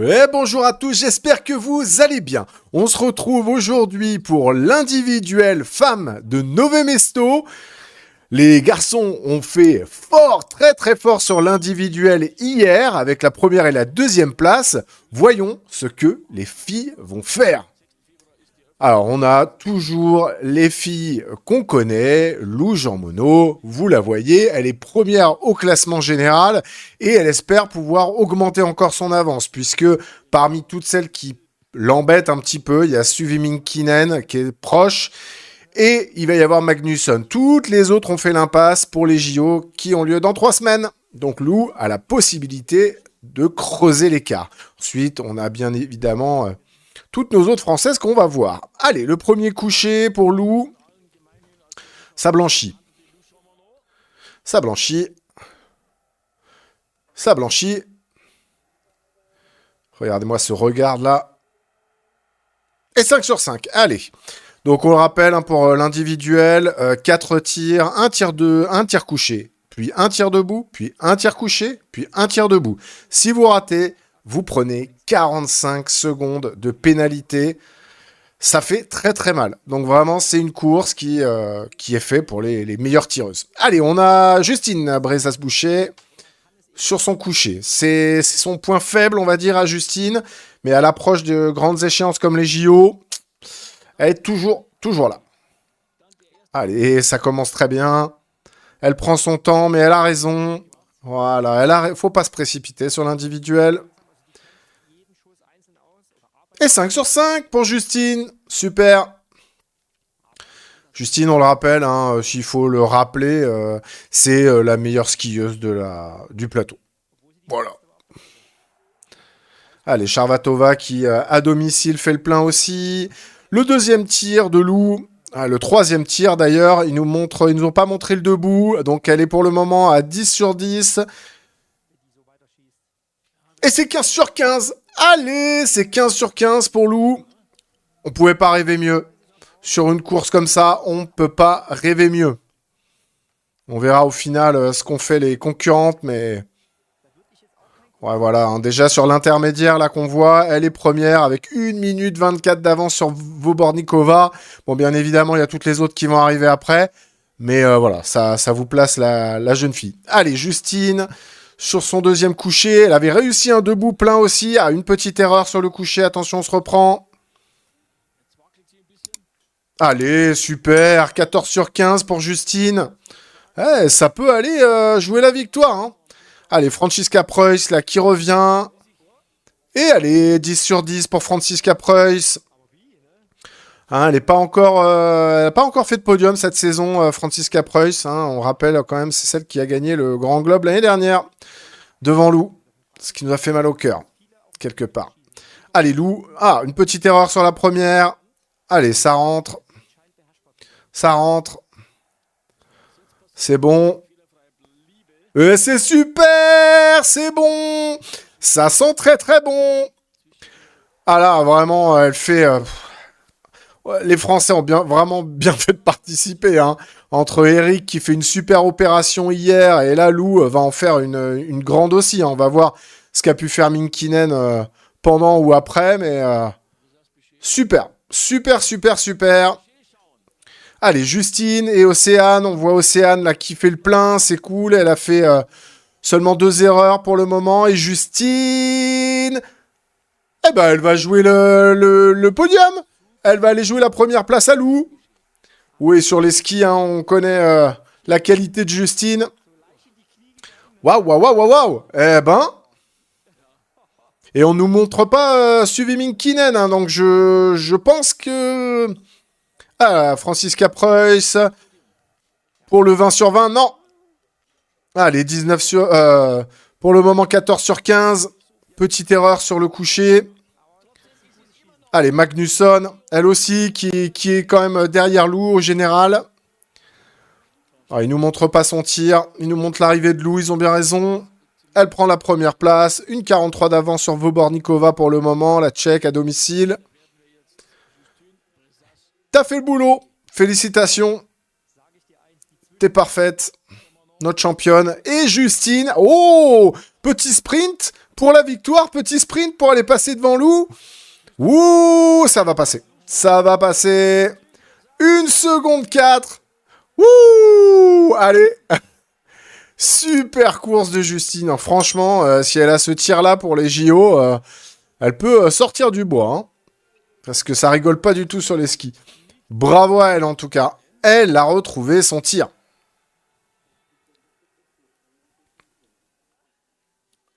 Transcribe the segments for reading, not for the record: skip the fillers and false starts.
Et bonjour à tous, j'espère que vous allez bien. On se retrouve aujourd'hui pour l'individuel femme de Nové Mesto. Les garçons ont fait fort, très très fort sur l'individuel hier avec la première et la deuxième place. Voyons ce que les filles vont faire. Alors, on a toujours les filles qu'on connaît, Lou Jean Monod, vous la voyez, elle est première au classement général et elle espère pouvoir augmenter encore son avance, puisque parmi toutes celles qui l'embêtent un petit peu, il y a Suvi Minkinen qui est proche et il va y avoir Magnusson. Toutes les autres ont fait l'impasse pour les JO qui ont lieu dans 3 semaines. Donc Lou a la possibilité de creuser l'écart. Ensuite, on a bien évidemment toutes nos autres françaises qu'on va voir. Allez, le premier coucher pour Lou. Ça blanchit. Ça blanchit. Ça blanchit. Regardez-moi ce regard-là. Et 5 sur 5. Allez. Donc, on le rappelle, hein, pour l'individuel, 4 tirs, 1 tir de, 1 tir couché, puis 1 tir debout, puis 1 tir couché, puis 1 tir debout. Si vous ratez, vous prenez 45 secondes de pénalité. Ça fait très très mal. Donc vraiment, c'est une course qui est faite pour les meilleures tireuses. Allez, on a Justine Bressas-Boucher sur son coucher. C'est son point faible, on va dire, à Justine. Mais à l'approche de grandes échéances comme les JO, elle est toujours là. Allez, ça commence très bien. Elle prend son temps, mais elle a raison. Voilà, faut pas se précipiter sur l'individuel. Et 5 sur 5 pour Justine. Super. Justine, on le rappelle, hein, s'il faut le rappeler, c'est la meilleure skieuse du plateau. Voilà. Allez, Charvatova qui, à domicile, fait le plein aussi. Le deuxième tir de Lou. Le troisième tir, d'ailleurs, ils nous ont pas montré le debout. Donc, elle est pour le moment à 10 sur 10. Et c'est 15 sur 15. Allez, c'est 15 sur 15 pour Lou. On pouvait pas rêver mieux. Sur une course comme ça, on peut pas rêver mieux. On verra au final ce qu'ont fait les concurrentes, mais... Ouais, voilà. Hein. Déjà, sur l'intermédiaire, là, qu'on voit, elle est première avec 1 minute 24 d'avance sur Vobornikova. Bon, bien évidemment, il y a toutes les autres qui vont arriver après. Mais voilà, ça vous place la jeune fille. Allez, Justine... Sur son deuxième coucher, elle avait réussi un debout plein aussi. Ah, une petite erreur sur le coucher. Attention, on se reprend. Allez, super. 14 sur 15 pour Justine. Ça peut aller jouer la victoire. Hein. Allez, Franziska Preuss, là, qui revient. Et allez, 10 sur 10 pour Franziska Preuss. Hein, elle n'a pas encore fait de podium cette saison, Franziska Preuss. Hein, on rappelle quand même, c'est celle qui a gagné le Grand Globe l'année dernière. Devant Lou. Ce qui nous a fait mal au cœur. Quelque part. Allez, Lou. Ah, une petite erreur sur la première. Allez, ça rentre. Ça rentre. C'est bon. Et c'est super. C'est bon. Ça sent très très bon. Ah là, vraiment, elle fait... Les Français ont vraiment bien fait de participer. Hein. Entre Eric qui fait une super opération hier et là Lou va en faire une grande aussi. Hein. On va voir ce qu'a pu faire Minkinen pendant ou après. Mais super. Allez, Justine et Océane. On voit Océane là qui fait le plein. C'est cool. Elle a fait seulement 2 erreurs pour le moment. Et Justine... Eh ben, elle va jouer le podium. Elle va aller jouer la première place à Lou. Oui, sur les skis, hein, on connaît la qualité de Justine. Waouh. Eh ben. Et on nous montre pas Suvi Minkinen, hein, donc je pense que... Ah, Franziska Preuss. Pour le 20 sur 20, non. Allez, 19 sur... pour le moment, 14 sur 15. Petite erreur sur le coucher. Allez, Magnusson, elle aussi, qui est quand même derrière Lou au général. Alors, il nous montre pas son tir, il nous montre l'arrivée de Lou, ils ont bien raison. Elle prend la première place, une 43 d'avance sur Vobornikova pour le moment, la Tchèque à domicile. T'as fait le boulot, félicitations. T'es parfaite, notre championne. Et Justine, oh, petit sprint pour la victoire. Petit sprint pour aller passer devant Lou. Ouh, ça va passer. Ça va passer. 1 seconde 4. Ouh, allez. Super course de Justine. Franchement, si elle a ce tir-là pour les JO, elle peut sortir du bois. Hein, parce que ça rigole pas du tout sur les skis. Bravo à elle en tout cas. Elle a retrouvé son tir.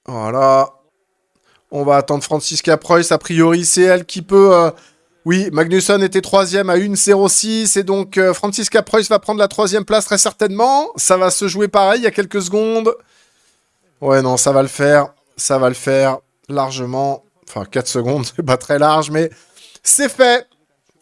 Voilà. On va attendre Franziska Preuss. A priori, c'est elle qui peut... Oui, Magnusson était 3e à 1,06. Et donc, Franziska Preuss va prendre la 3e place très certainement. Ça va se jouer pareil, il y a quelques secondes. Ouais, non, ça va le faire. Ça va le faire largement. Enfin, 4 secondes, c'est pas très large, mais c'est fait.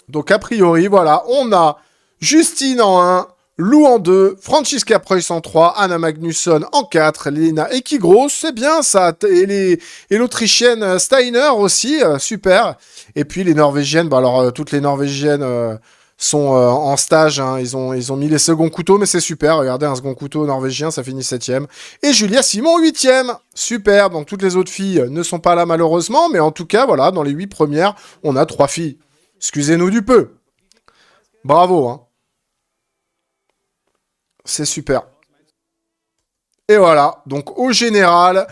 Donc, a priori, voilà, on a Justine en 1, Lou en 2, Franziska Preuss en 3, Anna Magnusson en 4, Lena Ekigros, c'est bien ça, et l'Autrichienne Steiner aussi, super. Et puis les Norvégiennes, bah alors toutes les Norvégiennes sont en stage, hein, ils ont mis les seconds couteaux, mais c'est super, regardez, un second couteau norvégien, ça finit 7ème. Et Julia Simon 8ème, super, donc toutes les autres filles ne sont pas là malheureusement, mais en tout cas, voilà, dans les 8 premières, on a 3 filles. Excusez-nous du peu. Bravo, hein. C'est super. Et voilà, donc au général,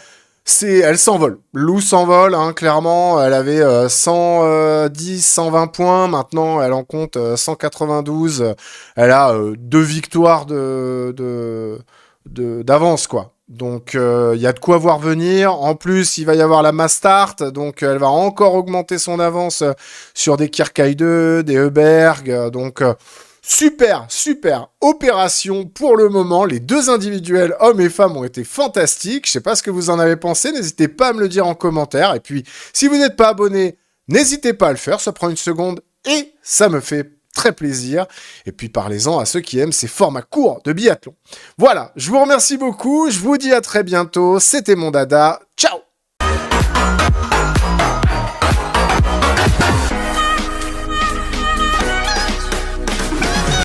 elle s'envole. Lou s'envole, hein, clairement. Elle avait 110, 120 points. Maintenant, elle en compte 192. Elle a 2 victoires d'avance, quoi. Donc, il y a de quoi voir venir. En plus, il va y avoir la Mastart. Donc, elle va encore augmenter son avance sur des Kirkeide, des Heuberg. Donc... super, super opération pour le moment. Les 2 individuels, hommes et femmes, ont été fantastiques. Je sais pas ce que vous en avez pensé. N'hésitez pas à me le dire en commentaire. Et puis, si vous n'êtes pas abonné, n'hésitez pas à le faire. Ça prend 1 seconde et ça me fait très plaisir. Et puis, parlez-en à ceux qui aiment ces formats courts de biathlon. Voilà, je vous remercie beaucoup. Je vous dis à très bientôt. C'était mon dada.